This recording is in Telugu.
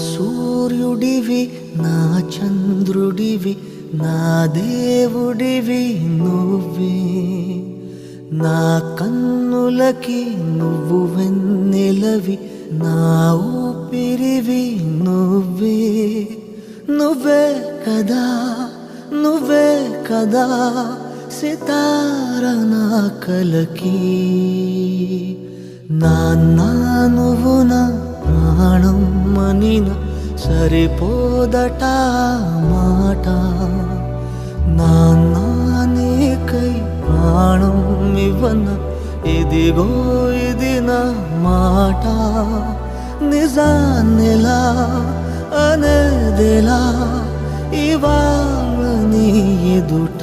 సూర్యుడివి నా చంద్రుడివి నా దేవుడివి నువ్వే నా కన్నులకి నువ్వు వెన్నెలవి నా ఊపిరివి నువ్వే నువ్వే కదా నువ్వే కదా సితార నా కలకి నాన్న నువ్వు నా ప్రాణం మనిన సరిపోదట మాట నాన్న నీకై ప్రాణం ఇవ్వన ఇదిగో ఇది నా మాట నిజాన్నెలా అనేదెలా ఇవాళ నీ ఎదుట